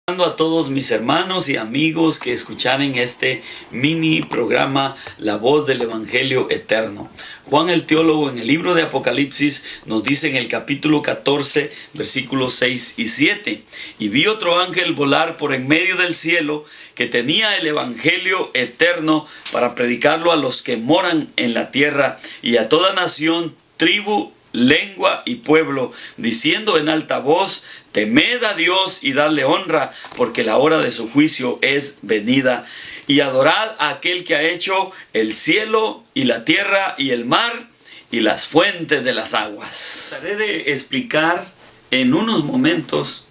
A todos mis hermanos y amigos que escucharon este mini programa La Voz del Evangelio Eterno. Juan el teólogo en el libro de Apocalipsis nos dice en el capítulo 14 versículos 6 y 7: y vi otro ángel volar por en medio del cielo, que tenía el Evangelio eterno para predicarlo a los que moran en la tierra y a toda nación, tribu, lengua y pueblo, diciendo en alta voz: temed a Dios y dadle honra, porque la hora de su juicio es venida, y adorad a aquel que ha hecho el cielo y la tierra y el mar y las fuentes de las aguas. Trataré de explicar en unos momentos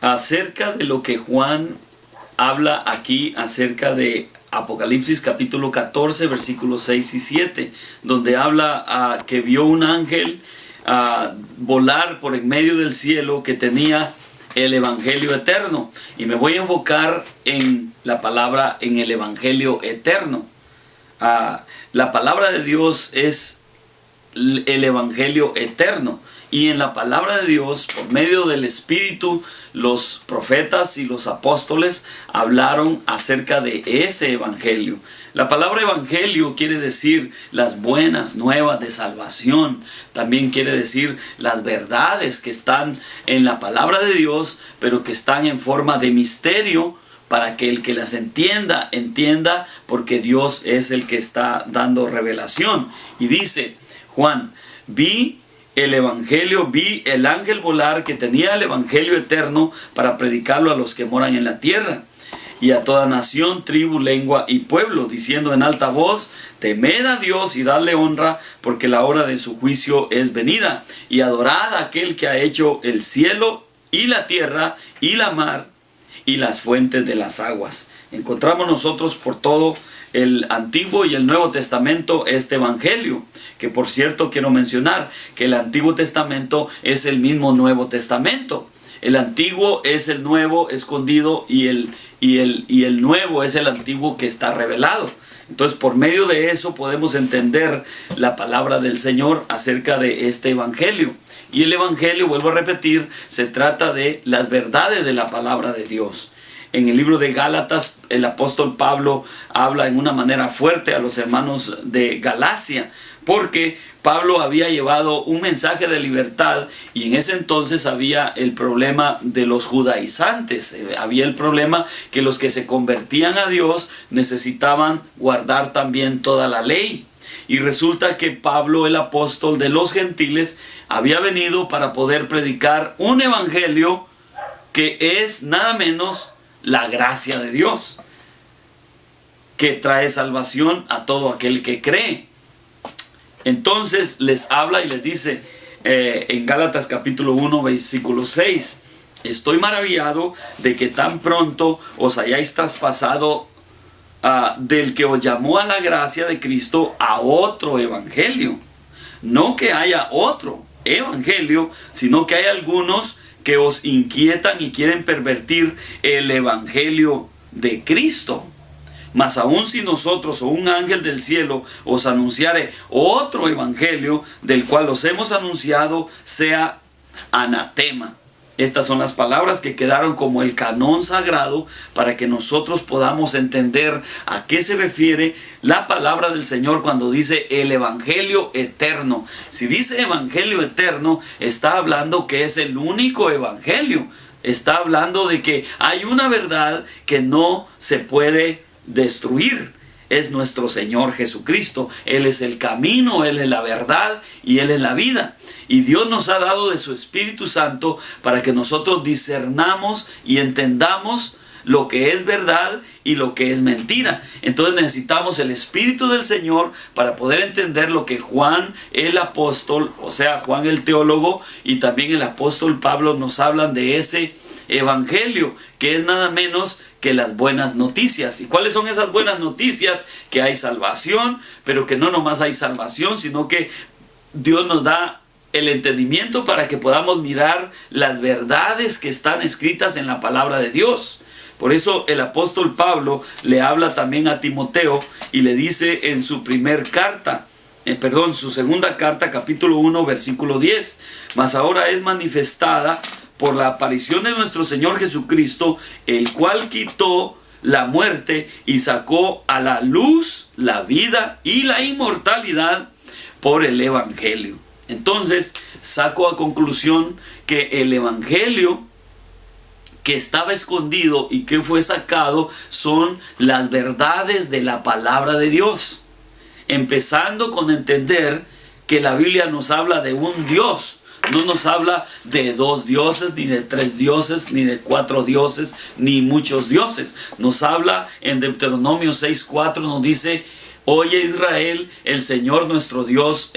acerca de lo que Juan habla aquí acerca de Apocalipsis capítulo 14 versículos 6 y 7, donde habla que vio un ángel volar por en medio del cielo que tenía el Evangelio eterno. Y me voy a enfocar en la palabra, en el Evangelio eterno. La palabra de Dios es el Evangelio eterno. Y en la palabra de Dios, por medio del Espíritu, los profetas y los apóstoles hablaron acerca de ese Evangelio. La palabra Evangelio quiere decir las buenas nuevas de salvación. También quiere decir las verdades que están en la palabra de Dios, pero que están en forma de misterio, para que el que las entienda, porque Dios es el que está dando revelación. Y dice Juan: vi el Evangelio, vi el ángel volar que tenía el Evangelio eterno para predicarlo a los que moran en la tierra y a toda nación, tribu, lengua y pueblo, diciendo en alta voz: temed a Dios y dadle honra, porque la hora de su juicio es venida, y adorad a aquel que ha hecho el cielo y la tierra y la mar y las fuentes de las aguas. Encontramos nosotros por todo el Antiguo y el Nuevo Testamento este Evangelio, que por cierto quiero mencionar que el Antiguo Testamento es el mismo Nuevo Testamento. El Antiguo es el Nuevo escondido y el Nuevo es el Antiguo que está revelado. Entonces, por medio de eso podemos entender la palabra del Señor acerca de este Evangelio. Y el Evangelio, vuelvo a repetir, se trata de las verdades de la palabra de Dios. En el libro de Gálatas, el apóstol Pablo habla en una manera fuerte a los hermanos de Galacia, porque Pablo había llevado un mensaje de libertad, y en ese entonces había el problema de los judaizantes. Había el problema que los que se convertían a Dios necesitaban guardar también toda la ley. Y resulta que Pablo, el apóstol de los gentiles, había venido para poder predicar un evangelio que es nada menos la gracia de Dios, que trae salvación a todo aquel que cree. Entonces les habla y les dice en Gálatas capítulo 1 versículo 6: estoy maravillado de que tan pronto os hayáis traspasado del que os llamó a la gracia de Cristo a otro evangelio. No que haya otro evangelio, sino que hay algunos que os inquietan y quieren pervertir el evangelio de Cristo. Mas aun si nosotros o un ángel del cielo os anunciare otro evangelio del cual os hemos anunciado, sea anatema. Estas son las palabras que quedaron como el canón sagrado para que nosotros podamos entender a qué se refiere la palabra del Señor cuando dice el Evangelio eterno. Si dice Evangelio eterno, está hablando que es el único Evangelio. Está hablando de que hay una verdad que no se puede destruir. Es nuestro Señor Jesucristo. Él es el camino, Él es la verdad y Él es la vida. Y Dios nos ha dado de su Espíritu Santo para que nosotros discernamos y entendamos lo que es verdad y lo que es mentira. Entonces necesitamos el Espíritu del Señor para poder entender lo que Juan el apóstol, o sea Juan el teólogo, y también el apóstol Pablo nos hablan de ese evangelio, que es nada menos que las buenas noticias. ¿Y cuáles son esas buenas noticias? Que hay salvación, pero que no nomás hay salvación, sino que Dios nos da el entendimiento para que podamos mirar las verdades que están escritas en la palabra de Dios. Por eso el apóstol Pablo le habla también a Timoteo y le dice en su su segunda carta, capítulo 1, versículo 10: mas ahora es manifestada por la aparición de nuestro Señor Jesucristo, el cual quitó la muerte y sacó a la luz la vida y la inmortalidad por el Evangelio. Entonces, saco a conclusión que el Evangelio que estaba escondido y que fue sacado son las verdades de la palabra de Dios. Empezando con entender que la Biblia nos habla de un Dios. No nos habla de 2 dioses, ni de 3 dioses, ni de 4 dioses, ni muchos dioses. Nos habla en Deuteronomio 6:4, nos dice: oye Israel, el Señor nuestro Dios